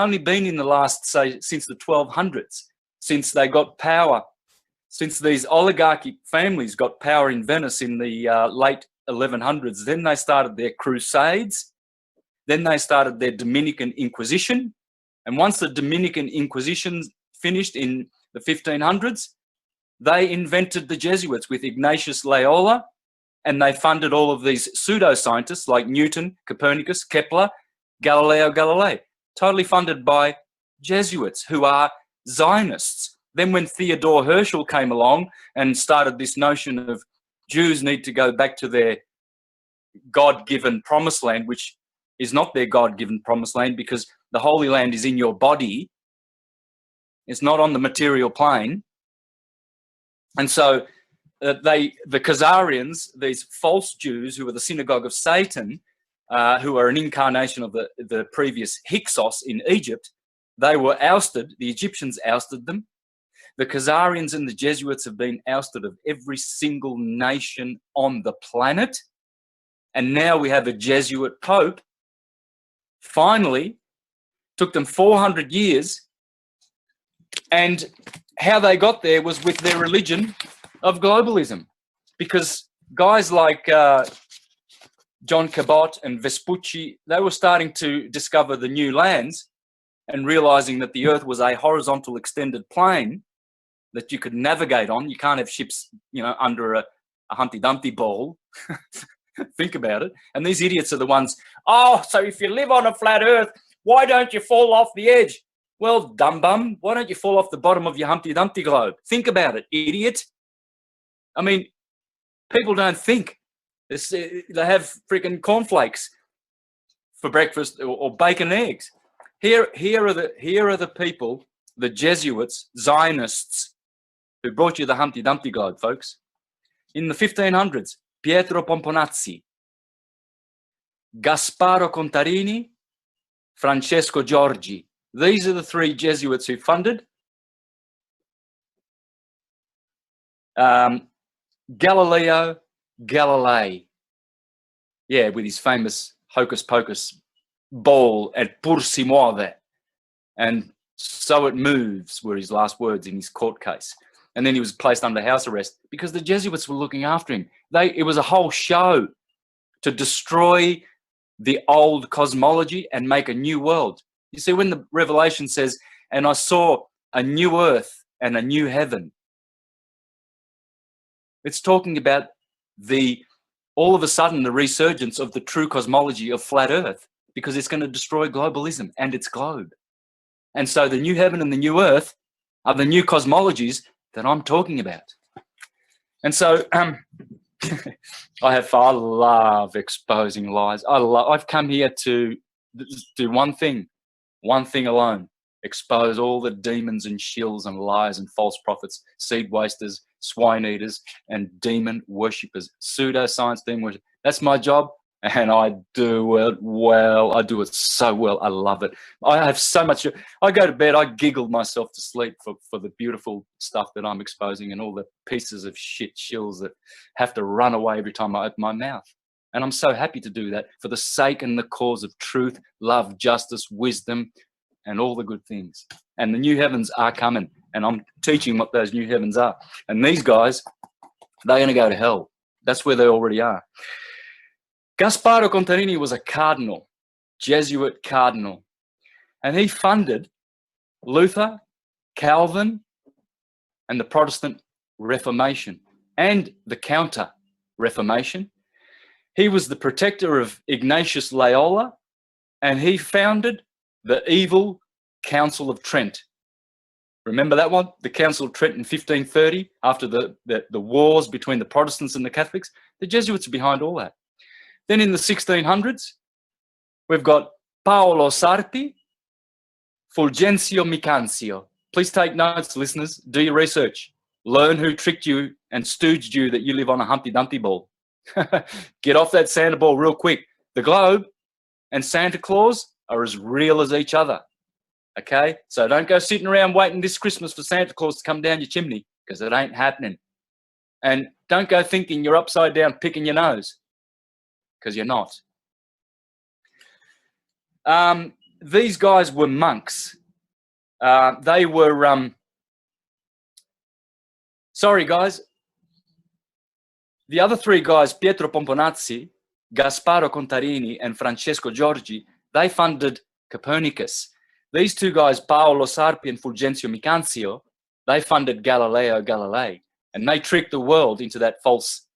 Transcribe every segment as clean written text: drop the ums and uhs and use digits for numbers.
only been in the last, say, since the 1200s, since they got power, since these oligarchic families got power in Venice in the late 1100s. Then they started their crusades. Then they started their Dominican Inquisition. And once the Dominican Inquisition finished in the 1500s, they invented the Jesuits with Ignatius Loyola, and they funded all of these pseudoscientists like Newton, Copernicus, Kepler, Galileo Galilei, totally funded by Jesuits who are Zionists. Then when Theodore Herschel came along and started this notion of Jews need to go back to their God-given promised land, which is not their God-given promised land because the Holy Land is in your body. It's not on the material plane. And so the Khazarians, these false Jews who were the synagogue of Satan, who are an incarnation of the previous Hyksos in Egypt, they were ousted. The Egyptians ousted them. The Khazarians and the Jesuits have been ousted of every single nation on the planet. And now we have a Jesuit Pope. Finally, took them 400 years. And how they got there was with their religion of globalism. Because guys like John Cabot and Vespucci, they were starting to discover the new lands and realizing that the earth was a horizontal extended plane that you could navigate on. You can't have ships, you know, under a Humpty Dumpty ball. Think about it. And these idiots are the ones, oh, so if you live on a flat earth, why don't you fall off the edge? Well, dumb bum, why don't you fall off the bottom of your Humpty Dumpty globe? Think about it, idiot. I mean, people don't think. They have freaking cornflakes for breakfast or bacon and eggs. Here are the people, the Jesuits, Zionists, who brought you the Humpty Dumpty globe, folks. In the 1500s, Pietro Pomponazzi, Gasparo Contarini, Francesco Giorgi. These are the three Jesuits who funded. Galileo Galilei, yeah, with his famous hocus pocus ball at Pur si muove, and so it moves were his last words in his court case. And then he was placed under house arrest because the Jesuits were looking after him. It was a whole show to destroy the old cosmology and make a new world. You see, when the Revelation says, and I saw a new earth and a new heaven, it's talking about all of a sudden the resurgence of the true cosmology of flat earth, because it's going to destroy globalism and its globe. And so the new heaven and the new earth are the new cosmologies that I'm talking about. And so I love exposing lies. I've come here to do one thing alone: expose all the demons and shills and lies and false prophets, seed wasters, swine eaters, and demon worshippers, pseudoscience, demon worship. That's my job, and I do it well. I do it so well. I love it. I have so much. I go to bed, I giggle myself to sleep for the beautiful stuff that I'm exposing and all the pieces of shit shills that have to run away every time I open my mouth. And I'm so happy to do that for the sake and the cause of truth, love, justice, wisdom, and all the good things. And the new heavens are coming, and I'm teaching what those new heavens are. And these guys, they're going to go to hell. That's where they already are. Gasparo Contarini was a cardinal, Jesuit cardinal, and he funded Luther, Calvin, and the Protestant Reformation and the Counter-Reformation. He was the protector of Ignatius Loyola, and he founded the evil Council of Trent. Remember that one? The Council of Trent in 1530, after the wars between the Protestants and the Catholics. The Jesuits are behind all that. Then in the 1600s, we've got Paolo Sarpi, Fulgencio Micancio. Please take notes, listeners. Do your research. Learn who tricked you and stooged you that you live on a Humpty Dumpty ball. Get off that Santa ball real quick. The globe and Santa Claus are as real as each other. Okay? So don't go sitting around waiting this Christmas for Santa Claus to come down your chimney, because it ain't happening. And don't go thinking you're upside down picking your nose, because you're not. these guys were monks. They were, sorry guys, the other three guys, Pietro Pomponazzi, Gasparo Contarini, and Francesco Giorgi, they funded Copernicus. These two guys, Paolo Sarpi and Fulgenzio Micanzio, they funded Galileo Galilei, and they tricked the world into that false,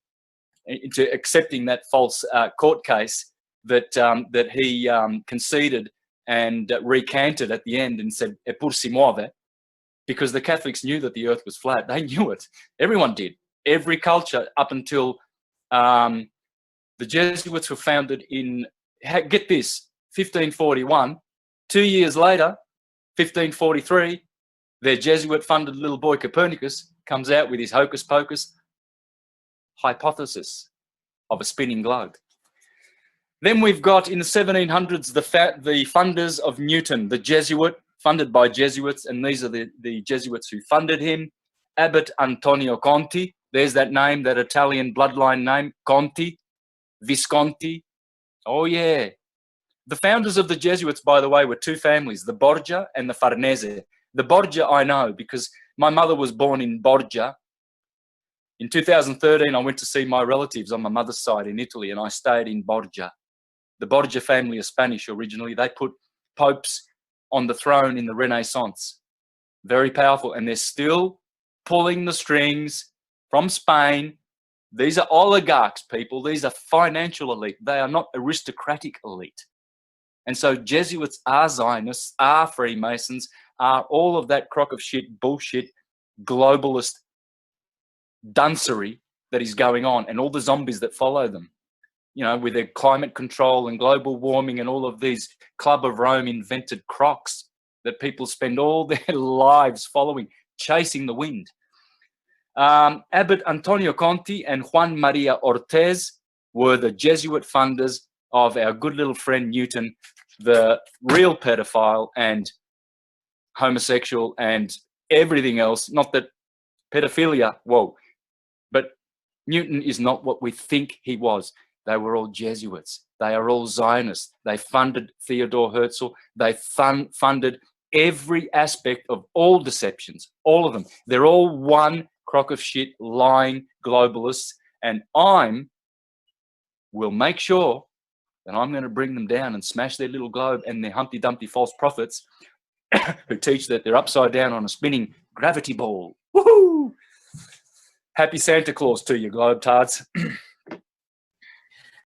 into accepting that false court case that that he conceded and recanted at the end and said "E pur si muove," because the Catholics knew that the Earth was flat. They knew it. Everyone did. Every culture up until the Jesuits were founded in, get this, 1541. 2 years later, 1543, their Jesuit-funded little boy Copernicus comes out with his hocus pocus hypothesis of a spinning globe. Then we've got in the 1700s the funders of Newton, the Jesuit, funded by Jesuits, and these are the Jesuits who funded him. Abbot Antonio Conti, there's that name, that Italian bloodline name, Conti, Visconti. Oh yeah. The founders of the Jesuits, by the way, were two families, the Borgia and the Farnese. The Borgia I know because my mother was born in Borgia. In 2013, I went to see my relatives on my mother's side in Italy, and I stayed in Borgia. The Borgia family are Spanish originally. They put popes on the throne in the Renaissance. Very powerful, and they're still pulling the strings from Spain. These are oligarchs, people. These are financial elite. They are not aristocratic elite. And so Jesuits are Zionists, are Freemasons, are all of that crock of shit, bullshit, globalist duncery that is going on, and all the zombies that follow them, you know, with their climate control and global warming and all of these Club of Rome invented crocs that people spend all their lives following, chasing the wind. Abbot Antonio Conti and Juan Maria Ortez were the Jesuit funders of our good little friend Newton, the real pedophile and homosexual and everything else. Not that pedophilia, whoa, but Newton is not what we think he was. They were all Jesuits. They are all Zionists. They funded Theodore Herzl. They funded every aspect of all deceptions, all of them. They're all one crock of shit, lying globalists, and I will make sure that I'm going to bring them down and smash their little globe and their Humpty Dumpty false prophets who teach that they're upside down on a spinning gravity ball. Woohoo! Happy Santa Claus to you, globe tards.